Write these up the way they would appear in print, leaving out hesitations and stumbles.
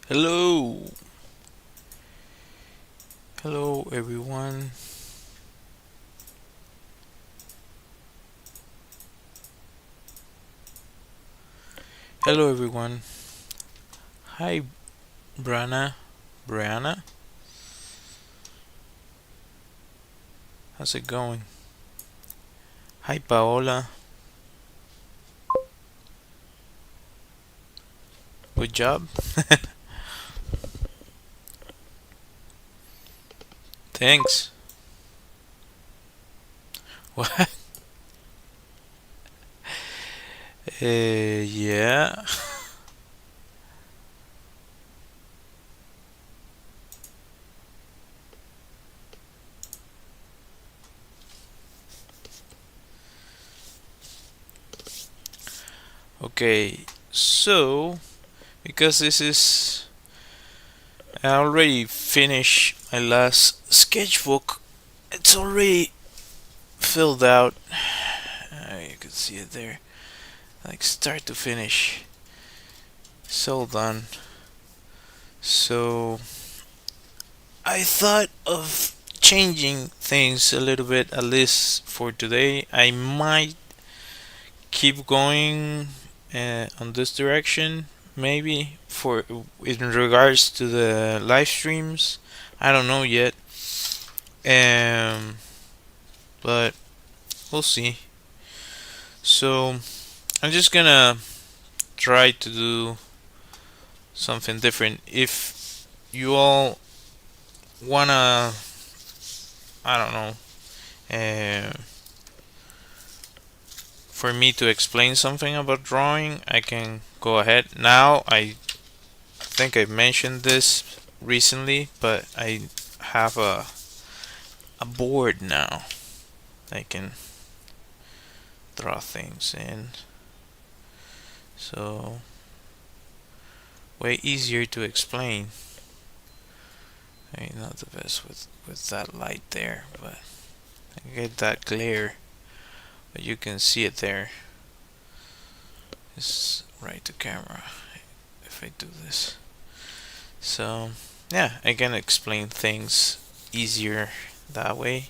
Hello, hello everyone. Hello everyone. Hi, Brianna, how's it going? Hi, Paola. Good job. Thanks. What? Yeah. Okay. So, because this is, I already finished my last sketchbook. It's already filled out. You can see it there, like start to finish. It's all done. So I thought of changing things a little bit, at least for today. I might keep going on this direction, maybe for in regards to the live streams. I don't know yet, um, but we'll see. So I'm just gonna try to do something different. If you all wanna, I don't know, for me to explain something about drawing, I can go ahead. Now, I think I mentioned this recently, but I have a board now. I can draw things in. So, way easier to explain. I mean, not the best with that light there, but I get that glare. But you can see it there. It's right to camera if I do this. So, yeah, I can explain things easier that way.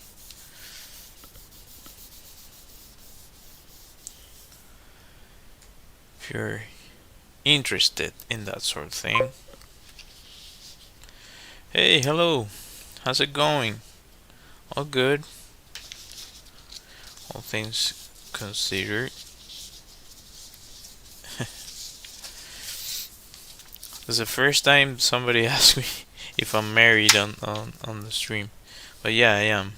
If you're interested in that sort of thing. Hey, hello. How's it going? All good. All things considered. It's the first time somebody asked me if I'm married on the stream. But yeah, I am.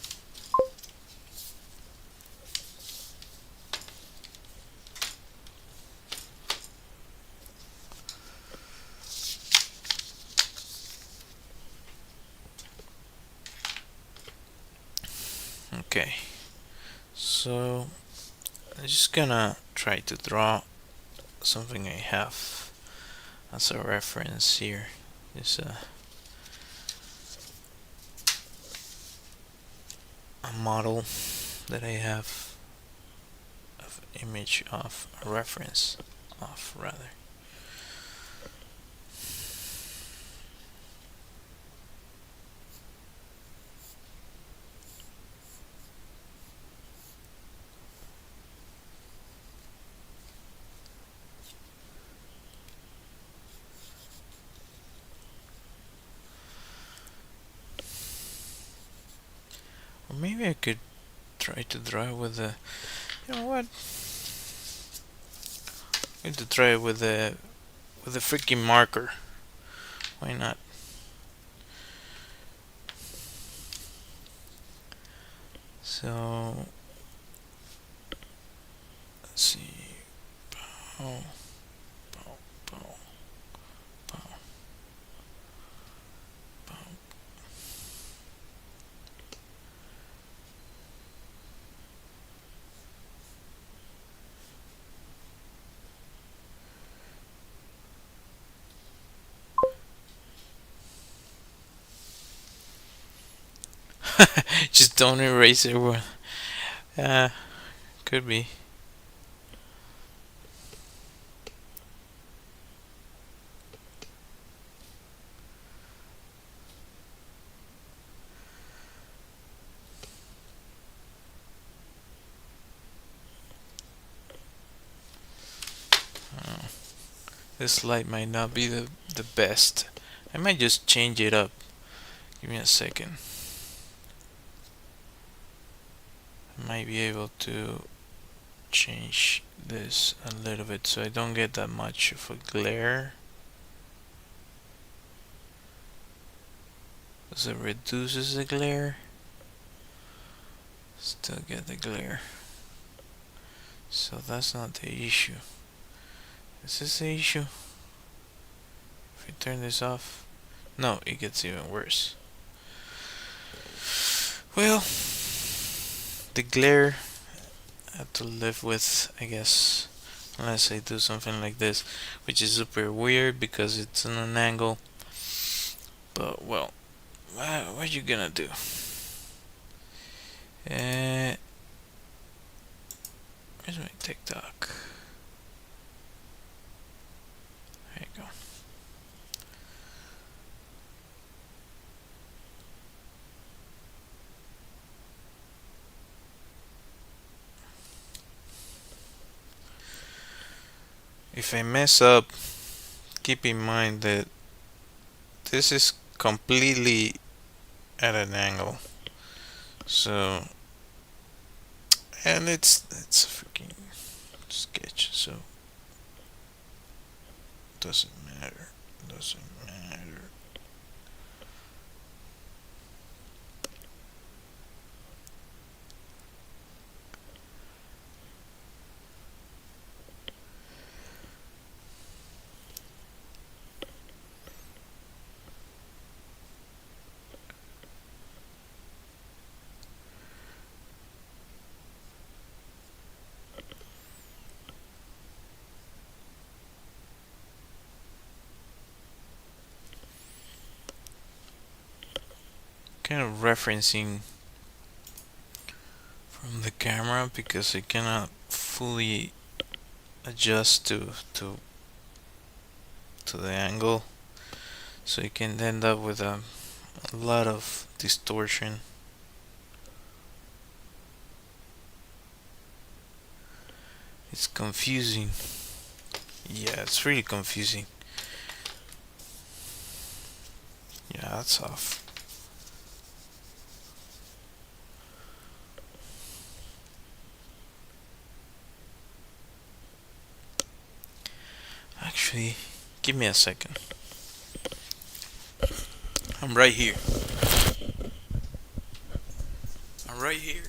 Okay. So, I'm just gonna try to draw something I have as a reference here. It's a model that I have of image of a reference of rather. Or maybe I could try to draw with a, you know what? I'm going to try with a freaking marker. Why not? So let's see. Oh, bow, bow, bow, bow. Just don't erase it. Yeah, could be. This light might not be the best. I might just change it up. Give me a second. I might be able to change this a little bit so I don't get that much of a glare. So it reduces the glare. Still get the glare. So that's not the issue. Is this the issue? If we turn this off, no, it gets even worse. Well, the glare I have to live with, I guess, unless I do something like this, which is super weird because it's on an angle. But well, what you gonna do? Where's my TikTok? There you go. If I mess up, keep in mind that this is completely at an angle. So, and it's a freaking sketch, so doesn't matter. Doesn't matter. Kind of referencing from the camera because I cannot fully adjust to the angle, so you can end up with a lot of distortion. It's confusing. Yeah, it's really confusing. Yeah, that's off. Actually, give me a second. I'm right here. I'm right here.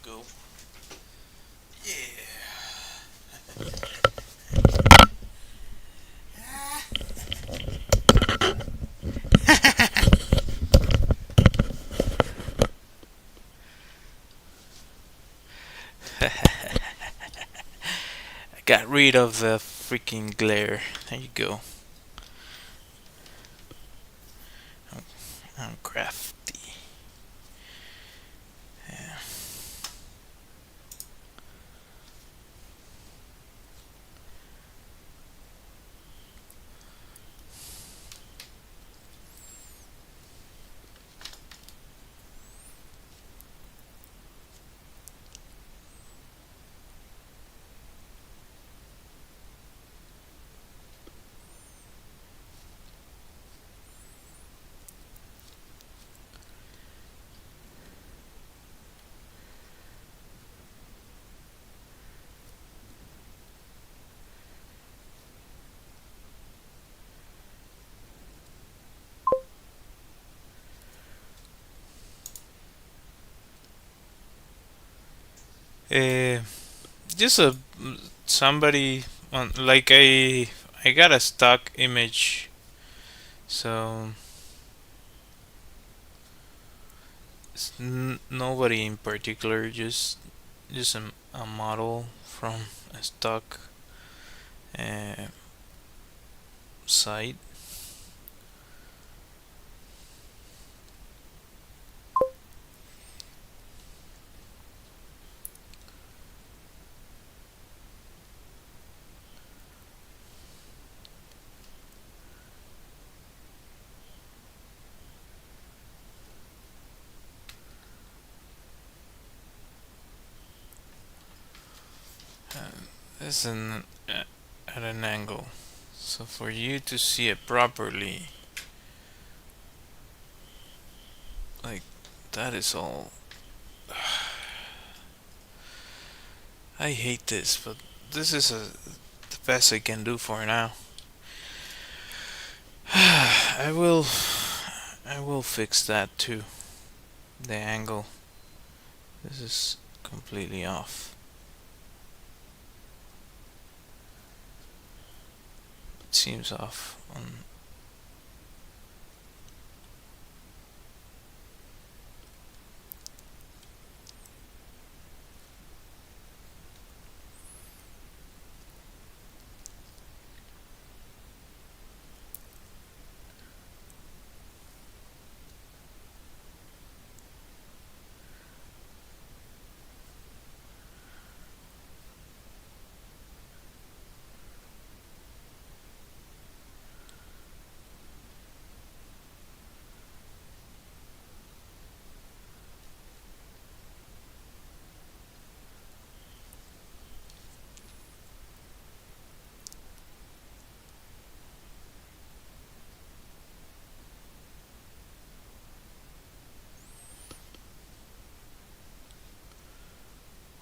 Go. I got rid of the freaking glare. There you go. I'm crafty. Yeah. Uh, just a somebody on like I got a stock image, so it's nobody in particular, just a model from a stock uh, site. It's at an angle, so for you to see it properly, like that is all. I hate this, but this is the best I can do for now. I will fix that too. The angle. This is completely off. It seems off on.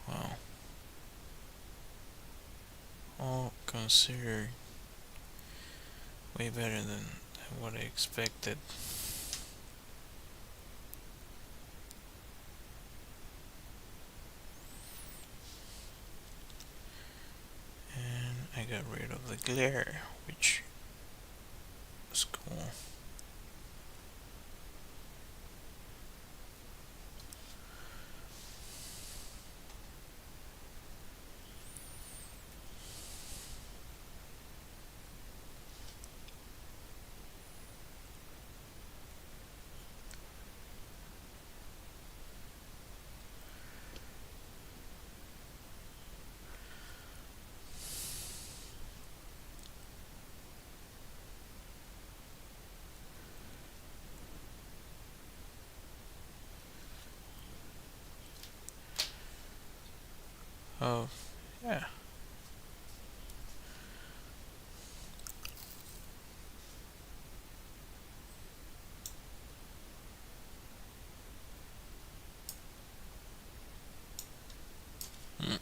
Wow. All considered way better than what I expected. And I got rid of the glare, which was cool. Oh, yeah. Mm.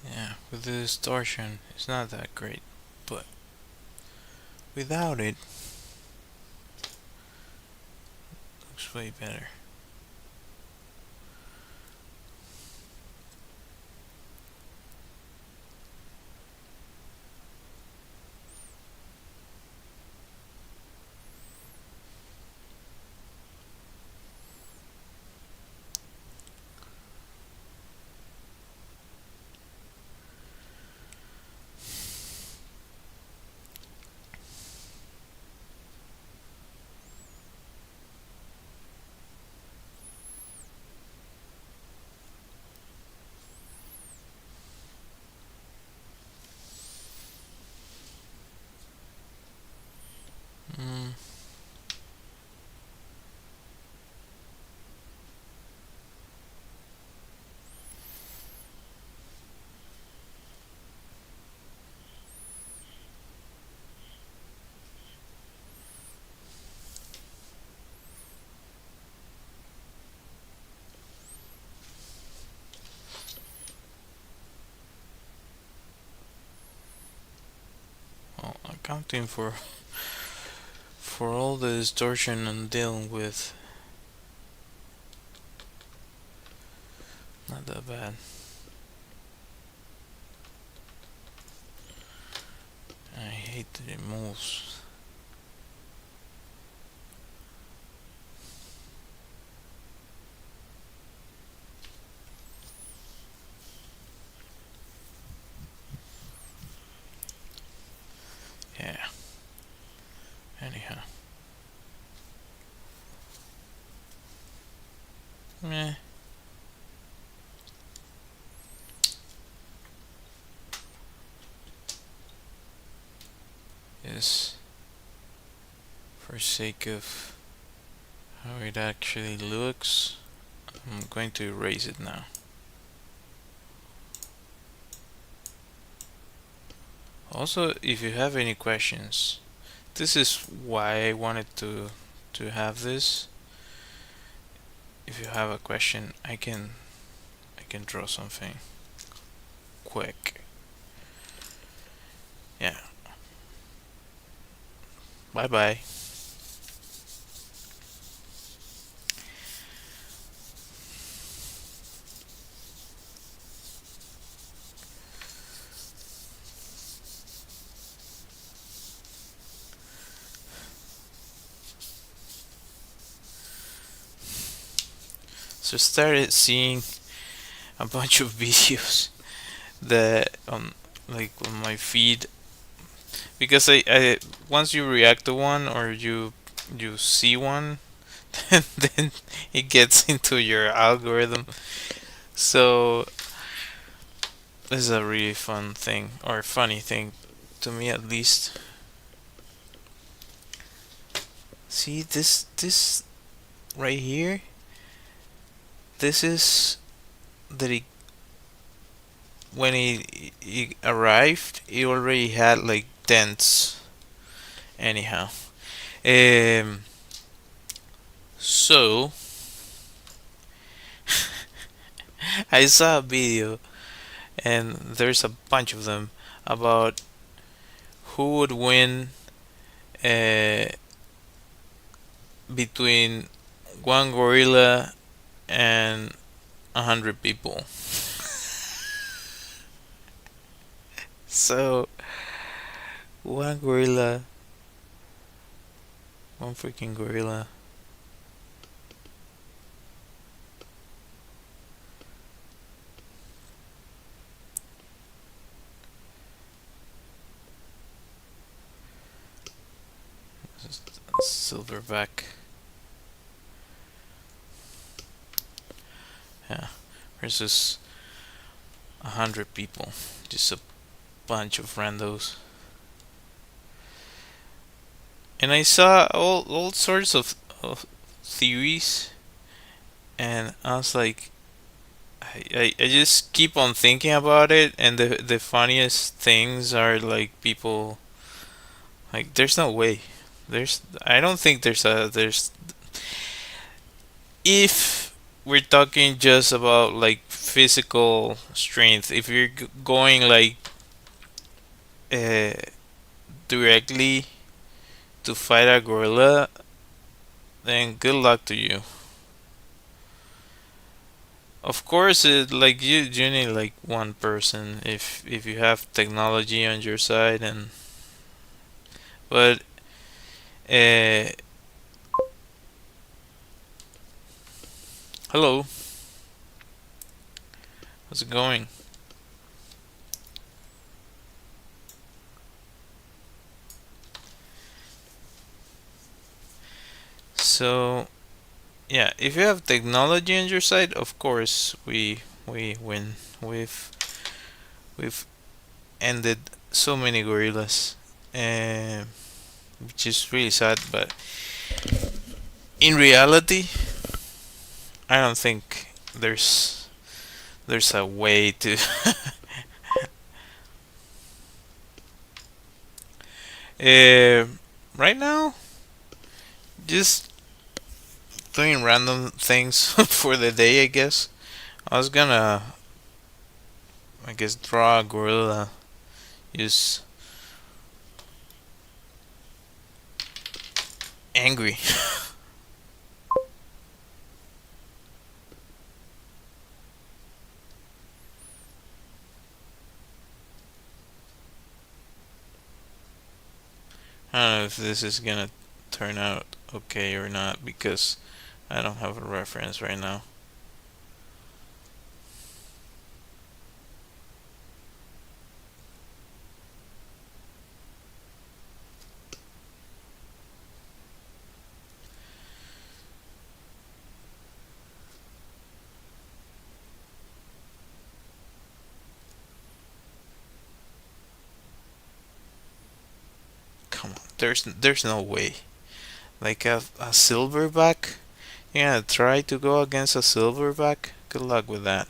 Yeah, with the distortion, it's not that great, but without it, looks way better. accounting for all the distortion I'm dealing with. Not that bad. I hate that it moves. Yeah. Anyhow. Meh. Yes. For sake of how it actually looks, I'm going to erase it now. Also, if you have any questions, this is why I wanted to have this. If you have a question, I can draw something quick. Yeah. Bye bye. So started seeing a bunch of videos that like on my feed, because I once you react to one or you see one, then it gets into your algorithm. So this is a really fun thing, or funny thing to me at least. See this right here? This is that he when he arrived, he already had like dents. Anyhow, um, so I saw a video, and there's a bunch of them about who would win uh, between one gorilla and 100 people. So one gorilla, one freaking gorilla. Silverback. Yeah, versus 100 people. Just a bunch of randos. And I saw all sorts of theories, and I was like, I just keep on thinking about it, and the funniest things are like people like there's no way. I don't think there's if we're talking just about like physical strength, if you're going like uh, directly to fight a gorilla, then good luck to you. Of course, like you need like one person if you have technology on your side, and but uh, hello, how's it going? So yeah, if you have technology on your side, of course we win. We've ended so many gorillas, uh, which is really sad. But in reality, I don't think there's a way to. uh, right now, just doing random things for the day. I guess I was gonna, I guess, draw a gorilla. Use angry. I don't know if this is gonna turn out okay or not because I don't have a reference right now. Come on, there's no way. Like a silverback? Yeah, try to go against a silverback. Good luck with that.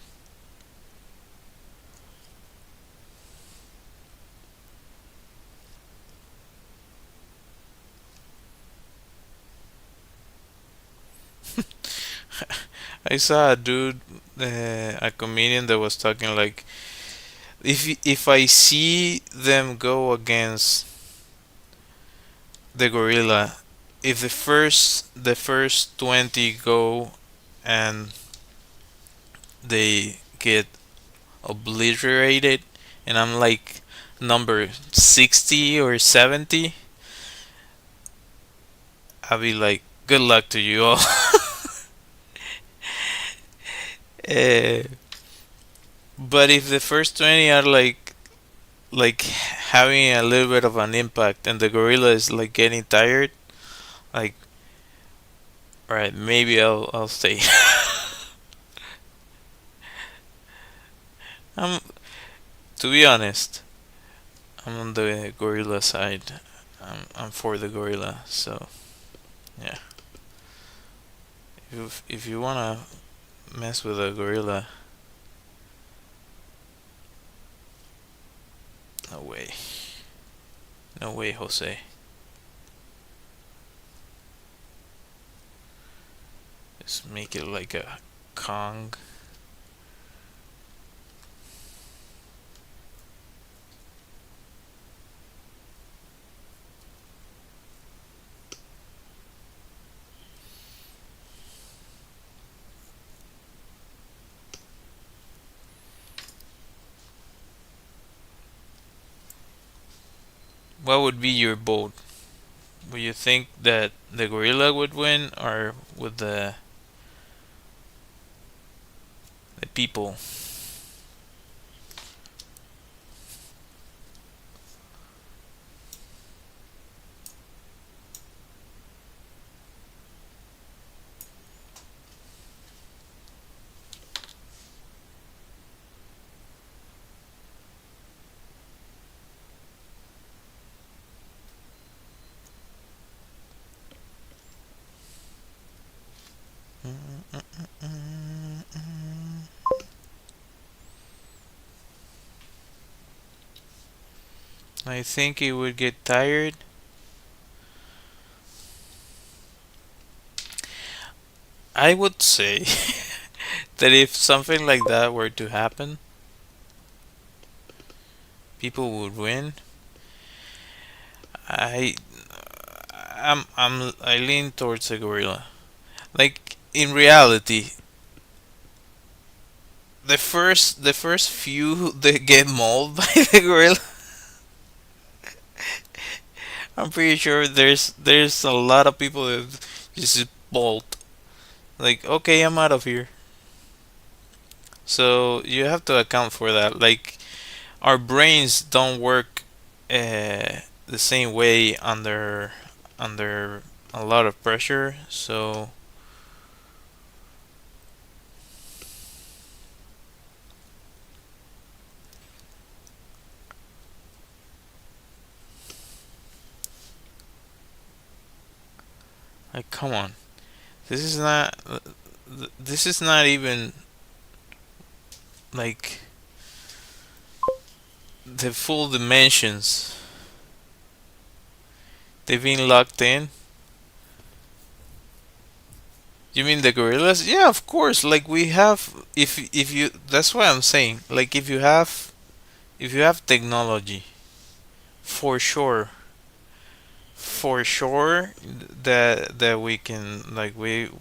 I saw a dude, a comedian that was talking like, if I see them go against the gorilla, if the first 20 go and they get obliterated, and I'm like number 60 or 70, I'll be like, good luck to you all. uh, but if the first 20 are like having a little bit of an impact and the gorilla is like getting tired, like, all right, maybe I'll stay. I'm To be honest, I'm on the gorilla side. I'm for the gorilla. So yeah, if you wanna mess with a gorilla, no way, no way, Jose. Just make it like a Kong. What would be your vote? Would you think that the gorilla would win, or would the people? I think it would get tired. I would say that if something like that were to happen, people would win. I I lean towards a gorilla. Like in reality, the first few that get mauled by the gorilla, I'm pretty sure there's a lot of people that just bolt. Like, okay, I'm out of here. So you have to account for that. Like, our brains don't work the same way under a lot of pressure. So like, come on, this is not this is not even like the full dimensions. They've been locked in. You mean the gorillas? Yeah, of course. Like we have, if you, that's why I'm saying. Like if you have technology, for sure, for sure that we can like we've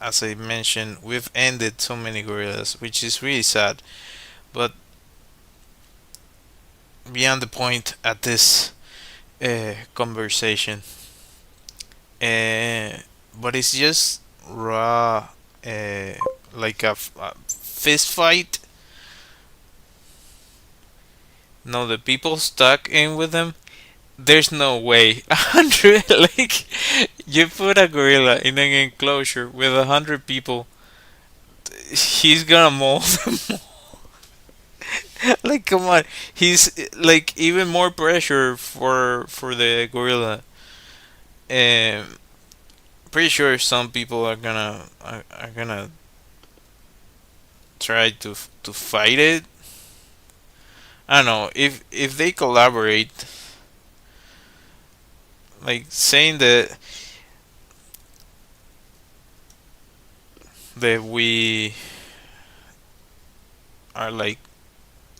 as I mentioned we've ended so many gorillas, which is really sad. But beyond the point at this conversation, uh, but it's just raw, uh, like a fist fight. No, the people stuck in with them. There's no way. 100, like, you put a gorilla in an enclosure with 100 people, he's gonna maul them. Like, come on, he's like even more pressure for the gorilla. Um, Pretty sure some people are gonna try to fight it. I don't know if they collaborate, like saying that we are like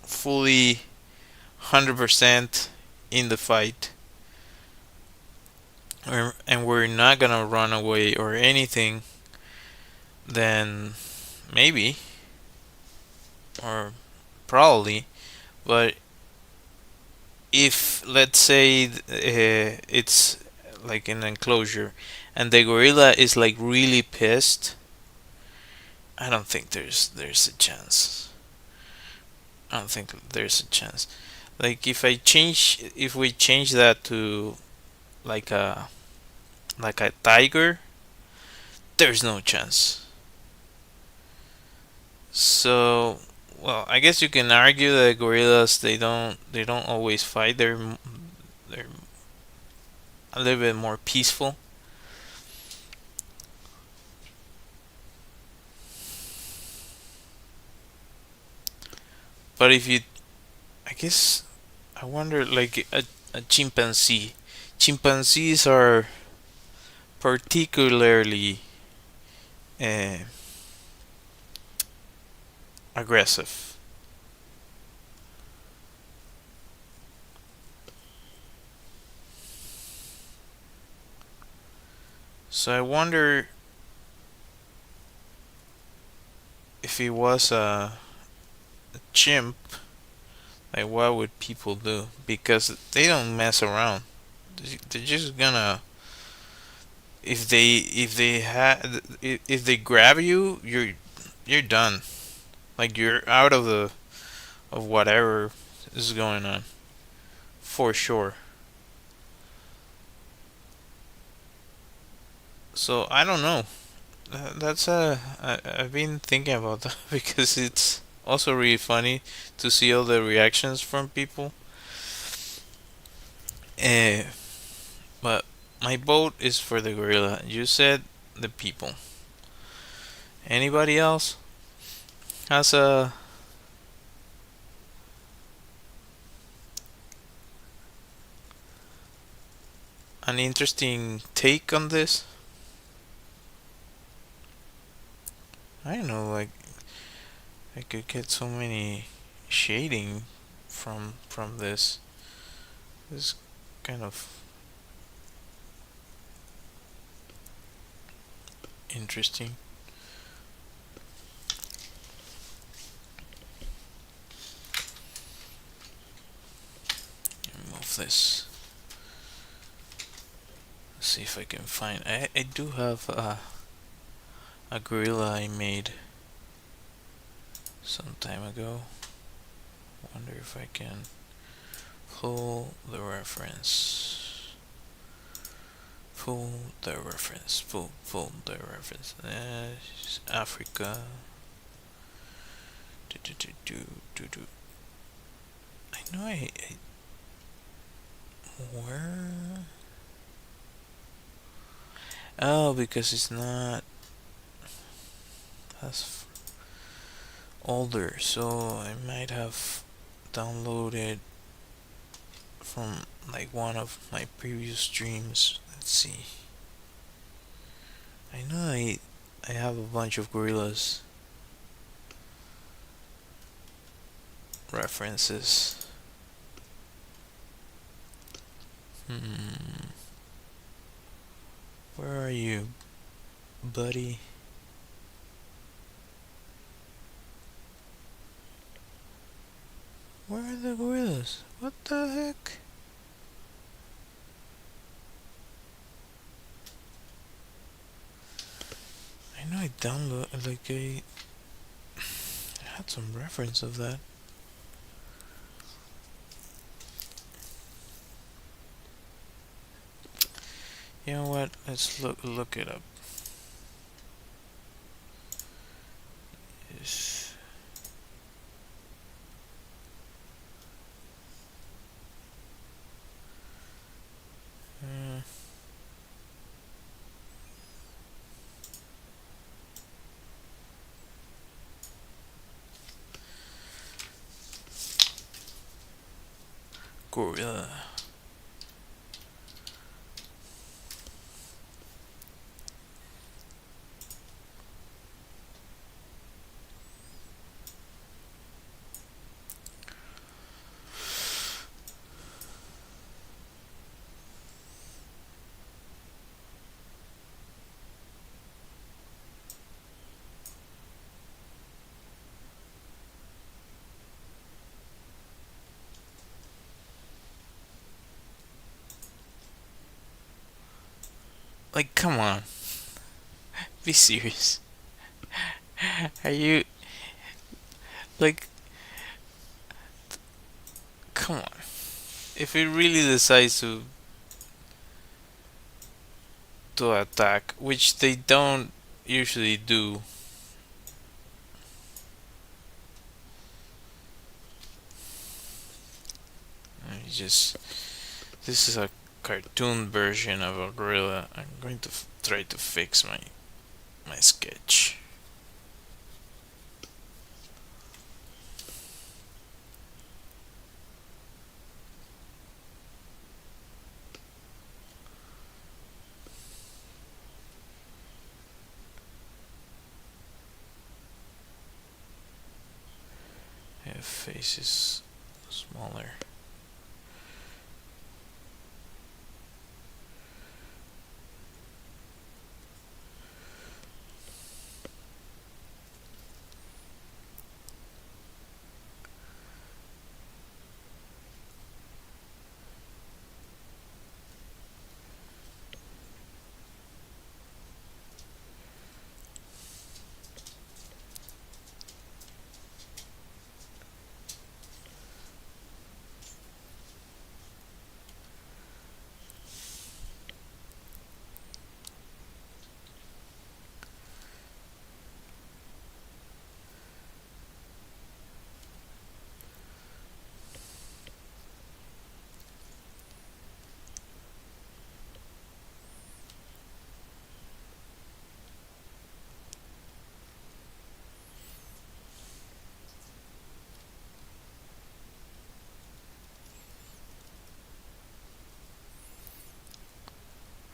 fully 100% in the fight, and we're not gonna run away or anything, then maybe or probably. But if let's say it's like an enclosure and the gorilla is like really pissed, I don't think there's a chance. I don't think there's a chance. Like if we change that to like a tiger, there's no chance. So, well, I guess you can argue that gorillas they don't always fight. They're a little bit more peaceful. But if you, I guess, I wonder like a chimpanzee. Chimpanzees are particularly uh, aggressive. So I wonder if it was a chimp, like what would people do? Because they don't mess around. They're just gonna if they grab you, you're done. Like you're out of whatever is going on for sure. So I don't know. That's I've been thinking about that because it's also really funny to see all the reactions from people. Uh, but my vote is for the gorilla. You said the people. Anybody else has an interesting take on this? I don't know, like I could get so many shading from this. This kind of interesting. Remove this. See if I can find. I do have a gorilla I made some time ago. Wonder if I can pull the reference. Pull the reference. Pull the reference. Africa. Do, do, do, do, do, do. I know where? Oh, because it's not as older, so I might have downloaded from like one of my previous streams. Let's see. I know I have a bunch of gorillas references. Hmm. Where are you, buddy? Where are the gorillas? What the heck? I know I download like I had some reference of that. You know what? Let's look it up. Yes. Uh, gorilla. Like, come on. Be serious. Are you like? Come on. If it really decides to attack, which they don't usually do, I just this is a cartoon version of a gorilla. I'm going to try to fix my sketch. Have faces smaller.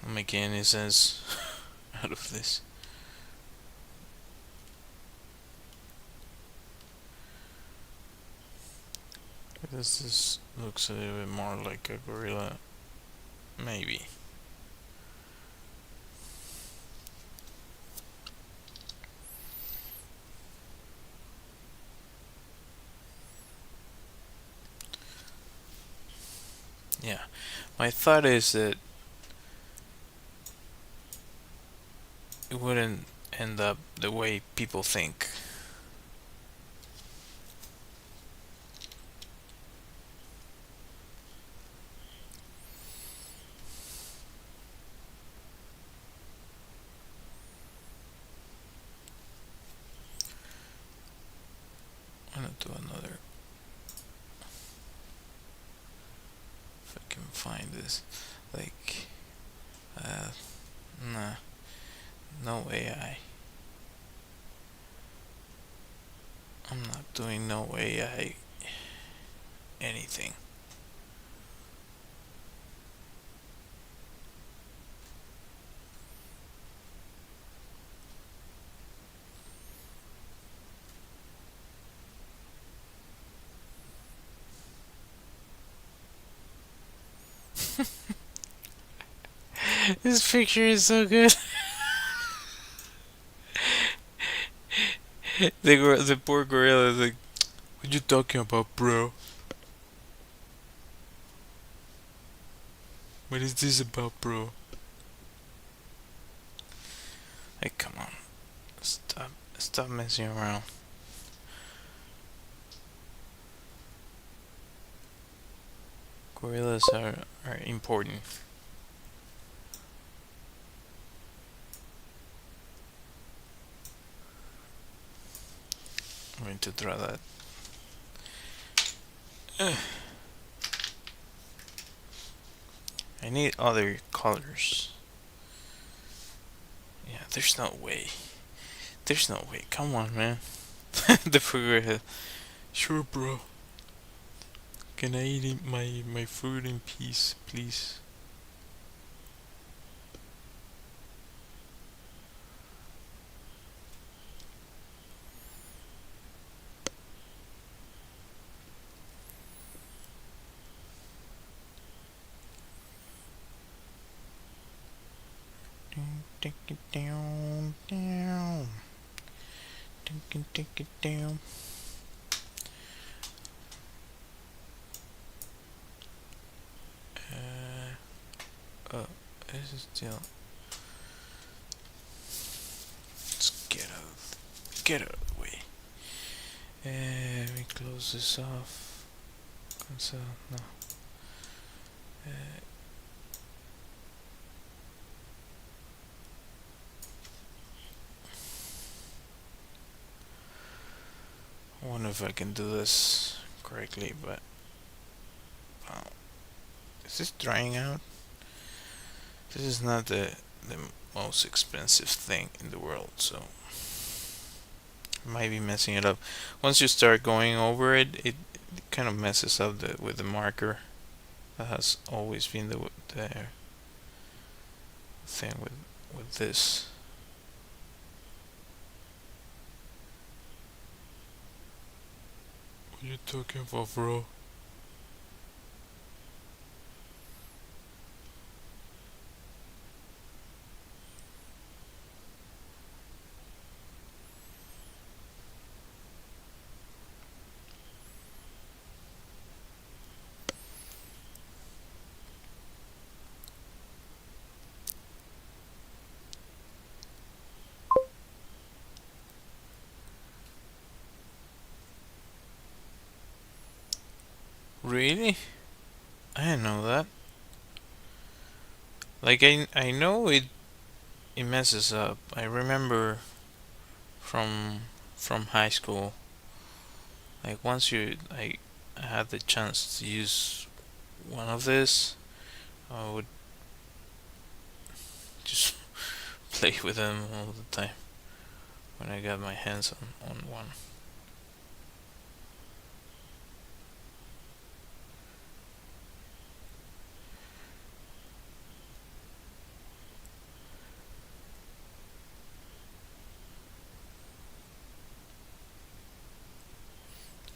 I'm making any sense out of this. This looks a little bit more like a gorilla, maybe. Yeah. My thought is that it wouldn't end up the way people think. I'm gonna do another. If I can find this. Like, uh, nah, no AI. I'm not doing no AI anything. This picture is so good. The poor gorilla is like, what you talking about, bro? What is this about, bro? Hey, come on. Stop messing around. Gorillas are important. I'm going to draw that. I need other colors. Yeah, there's no way. There's no way. Come on, man. The figurehead. Sure, bro. Can I eat my food in peace, please? Take it down, down. Take it down. Oh, this is still. Let's get out of the way. Let me close this off. Cancel. No. Uh, I wonder if I can do this correctly, but is this drying out? This is not the most expensive thing in the world, so I might be messing it up. Once you start going over it, it kind of messes up with the marker. That has always been the thing with this. What are you talking about, bro? Really? I didn't know that. Like I know it messes up. I remember from from high school. Like once you like I had the chance to use one of this, I would just play with them all the time when I got my hands on one.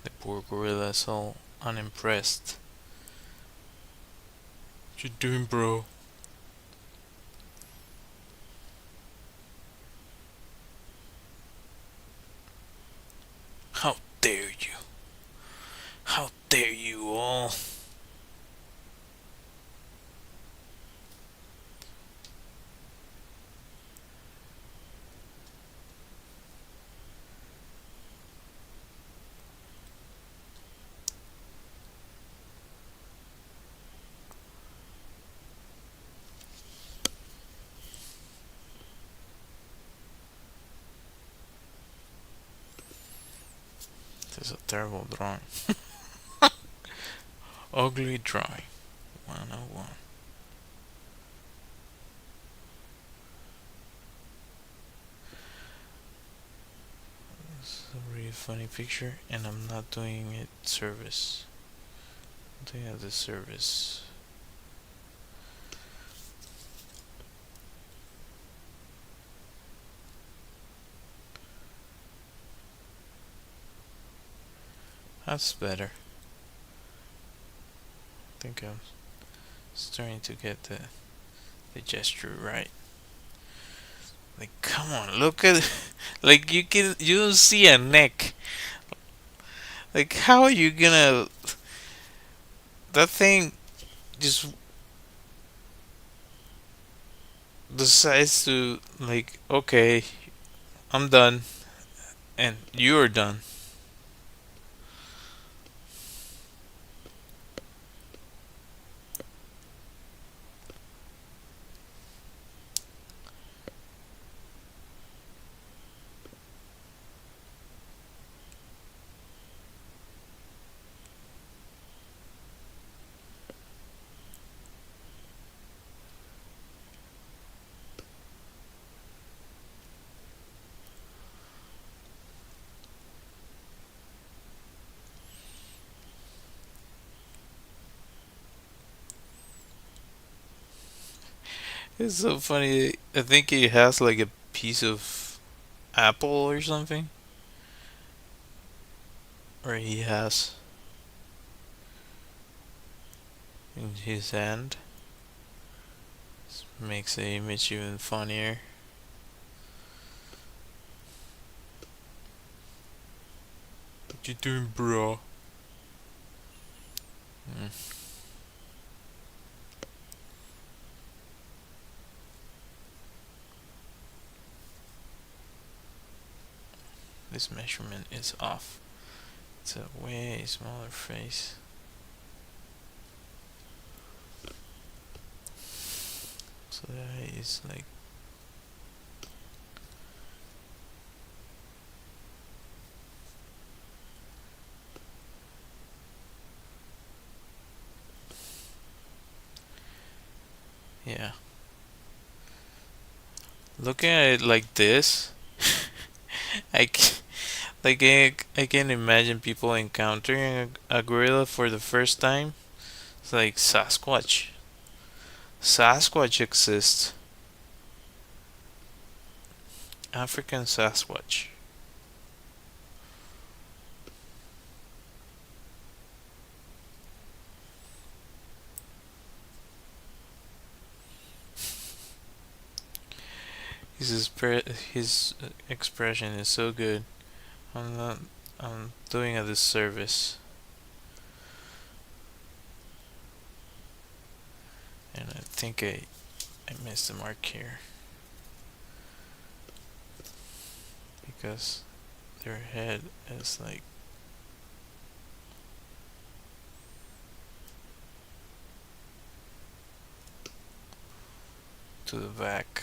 The poor gorilla is all unimpressed. What you doing, bro? How dare you? How dare you all? This is a terrible drawing. Ugly drawing 101. This is a really funny picture, and I'm not doing it service. I'm doing it this service. That's better. I think I'm starting to get the the gesture right. Like, come on, look at, like you don't see a neck. Like, how are you gonna? That thing just decides to like, okay, I'm done, and you're done. It's so funny. I think he has like a piece of apple or something, or he has in his hand. This makes the image even funnier. What you doing, bro? Mm, this measurement is off. It's a way smaller face. So that is like, yeah. Looking at it like this, I can, like I can imagine people encountering a gorilla for the first time. It's like Sasquatch. Sasquatch exists. African Sasquatch. His expression is so good. I'm not. I'm doing a disservice, and I think I missed the mark here because their head is like to the back.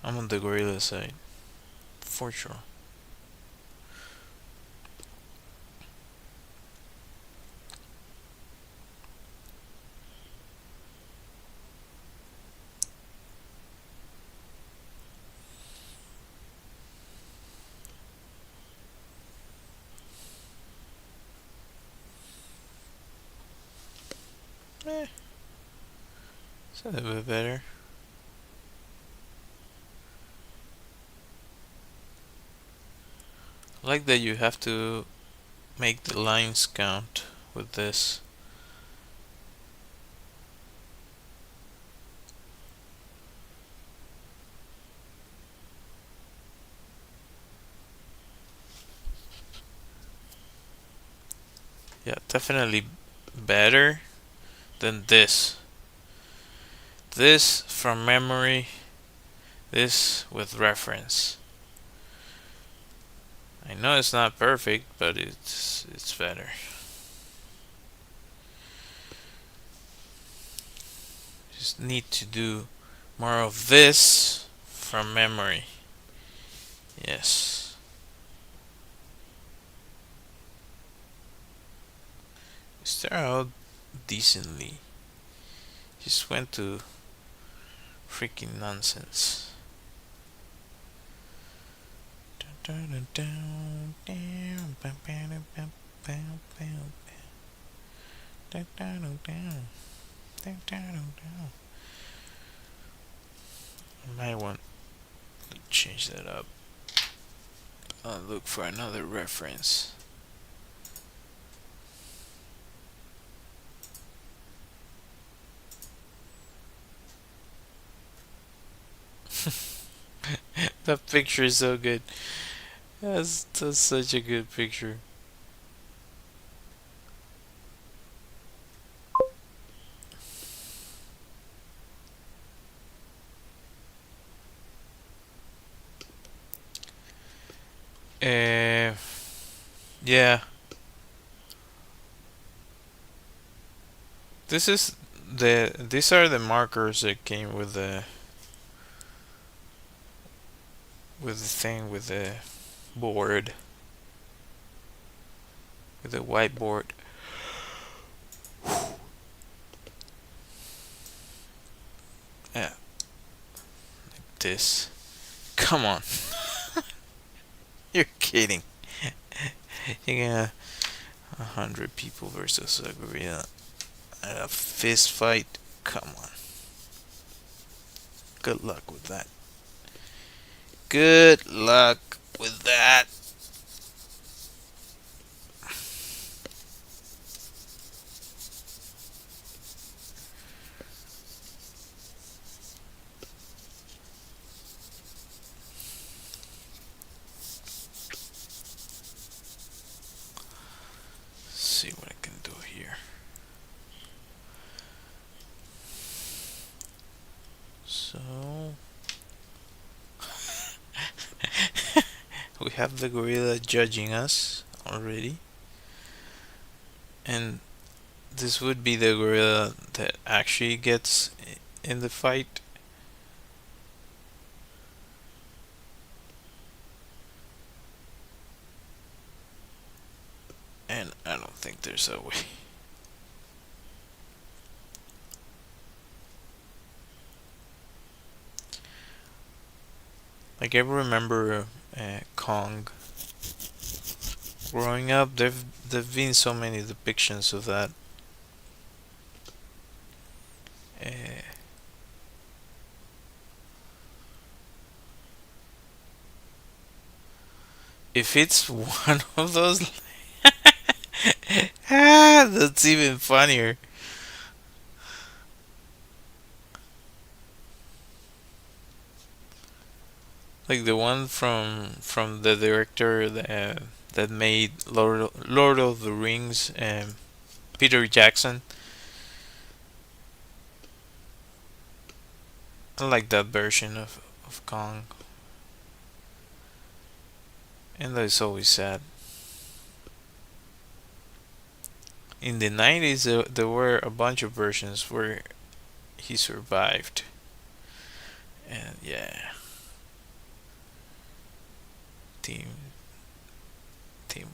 I'm on the gorilla side, for sure. Eh, it's a little bit better. I like that you have to make the lines count with this. Yeah, definitely better than this. This from memory, this with reference. I know it's not perfect, but it's better. Just need to do more of this from memory. Yes. Start out decently. Just went to freaking nonsense. I might want to change that up. I'll look for another reference. That picture is so good. That's such a good picture. Uh, yeah. This is these are the markers that came with the thing with the board with the whiteboard. Yeah, this. Come on, you're kidding. You got 100 people versus a gorilla at a fist fight. Come on. Good luck with that. Good luck with that. Let's see what I can do here. So we have the gorilla judging us already, and this would be the gorilla that actually gets in the fight. And I don't think there's a way. Like I remember Kong. Growing up, there've been so many depictions of that. Uh, if it's one of those, that's even funnier. Like the one from the director that made Lord of the Rings, Peter Jackson. I like that version of Kong, and that's always sad. In the 90s, there were a bunch of versions where he survived, and yeah. Team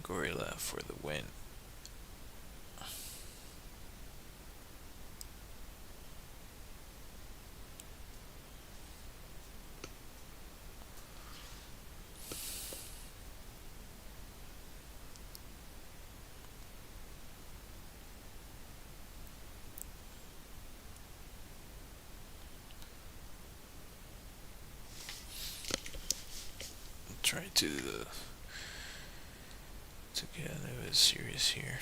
Gorilla for the win. Try to get a little bit serious here.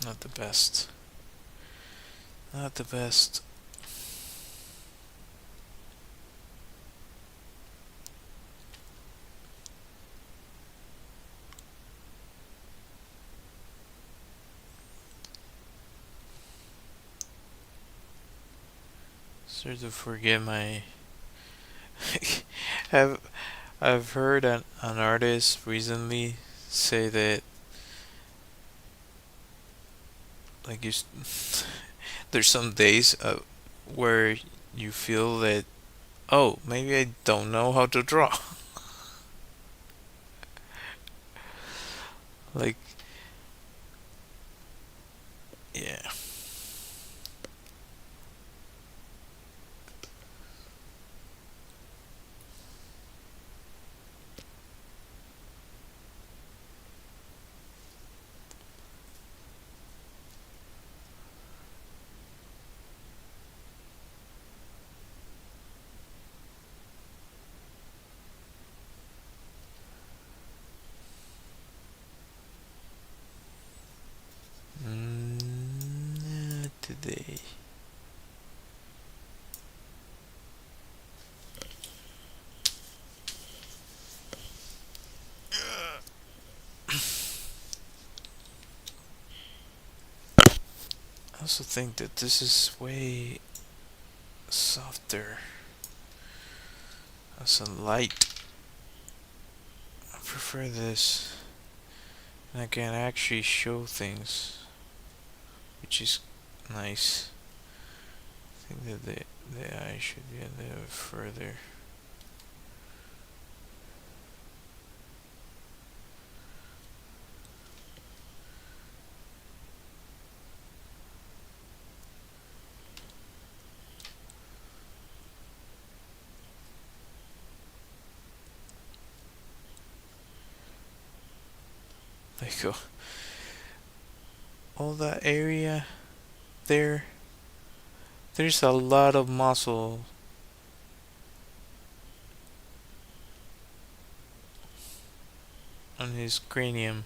Not the best. Not the best. Sort of forget my. have I've heard an artist recently say that like there's some days where you feel that, oh, maybe I don't know how to draw. Like, yeah. Not today. I also think that this is way softer as a light. I prefer this. And I can actually show things, which is nice. I think that the eye should be a little further. There you go. All that area there, there's a lot of muscle on his cranium.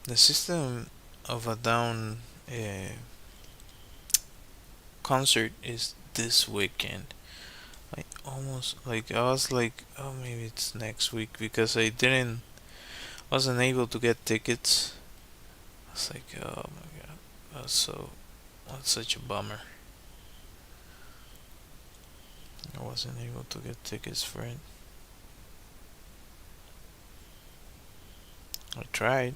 The System of a Down concert is this weekend. Like almost like I was like, oh maybe it's next week because I didn't wasn't able to get tickets. I was like, oh my god, that's such a bummer. I wasn't able to get tickets for it. I tried.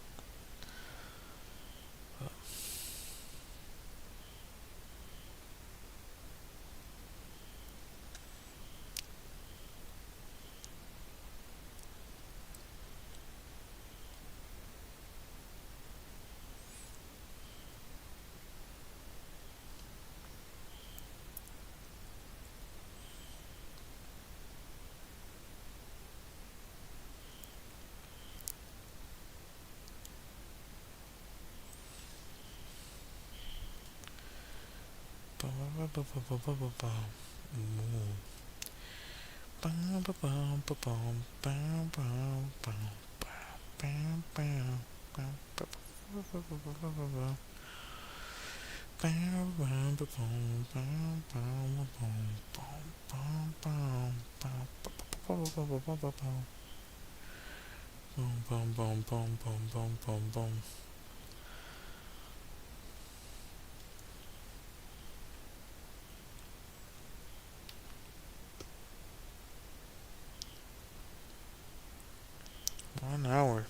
1 hour.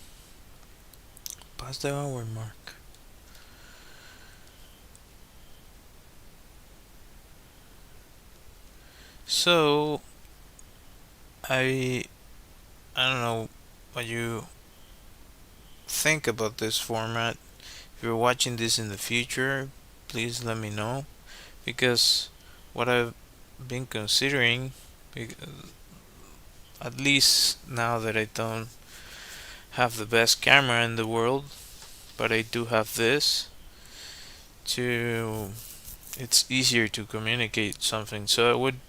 Past the hour mark. So I I don't know what you think about this format. If you're watching this in the future, please let me know because what I've been considering, at least now that I don't have the best camera in the world, but I do have this to it's easier to communicate something. So I would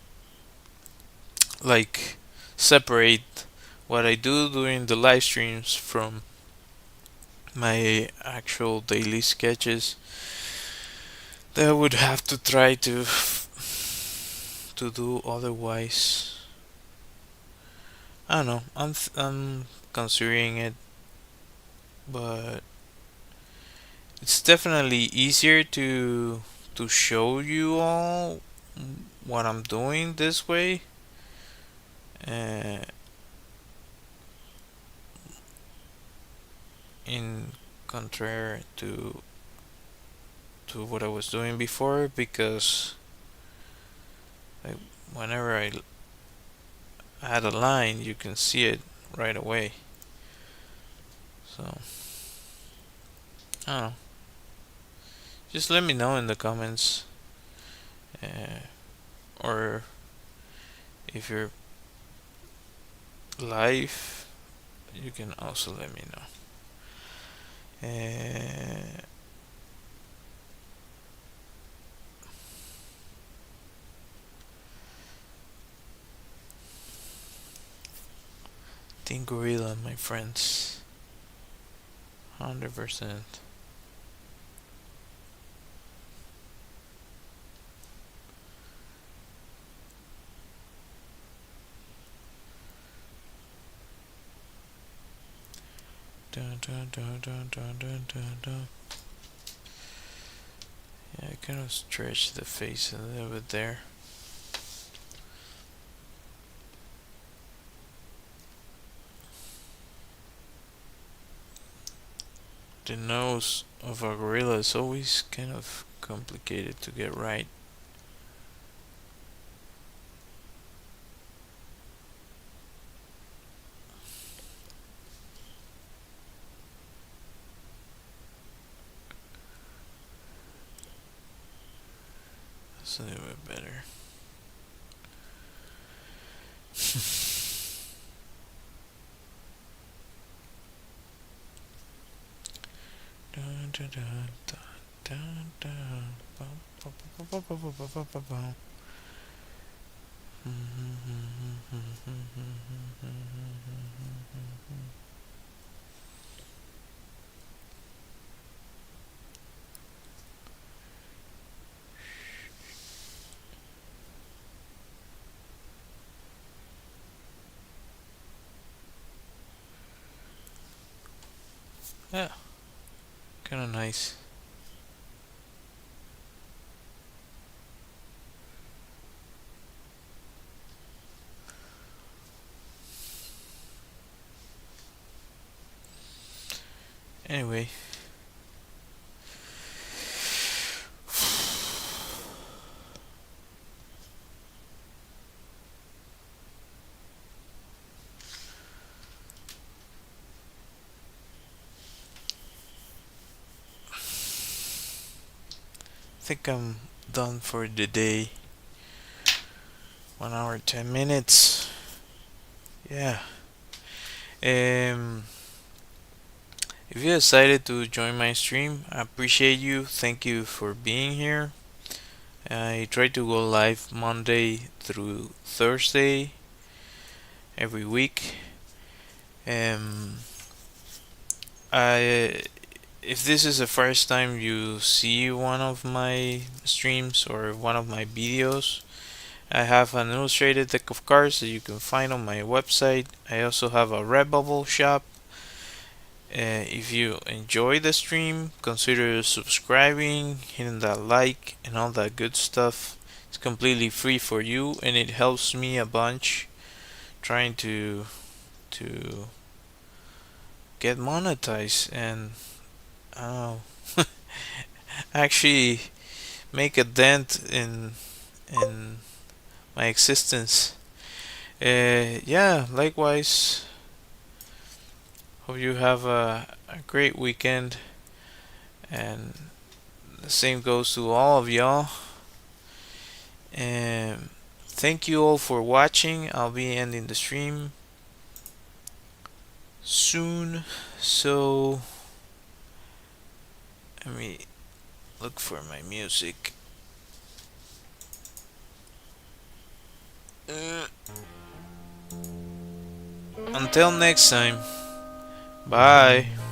like separate what I do during the live streams from my actual daily sketches that I would have to try to do otherwise. I don't know. I'm considering it, but it's definitely easier to show you all what I'm doing this way. Uh, in contrary to what I was doing before, because like, whenever I add a line, you can see it right away. So I don't know. Just let me know in the comments, uh, or if you're live, you can also let me know. Uh, Team Gorilla, my friends, 100%. Dun, dun, dun, dun, dun, dun, dun, dun. Yeah, I kind of stretch the face a little bit there. The nose of a gorilla is always kind of complicated to get right. That's a little bit better. Dun, dun, dun, dun, dun, bum, bum, bum, bum, bum, bum, bum, bum, bum. Yeah, kind of nice. Anyway, I think I'm done for the day. 1 hour, 10 minutes. Yeah. Um, if you decided to join my stream, I appreciate you. Thank you for being here. I try to go live Monday through Thursday every week. Um, I if this is the first time you see one of my streams or one of my videos, I have an illustrated deck of cards that you can find on my website. I also have a Redbubble shop. If you enjoy the stream, consider subscribing, hitting that like, and all that good stuff. It's completely free for you, and it helps me a bunch trying to get monetized and uh, actually make a dent in my existence. Yeah, likewise. Hope you have a great weekend, and the same goes to all of y'all. And thank you all for watching. I'll be ending the stream soon, so let me look for my music. Uh, until next time, bye.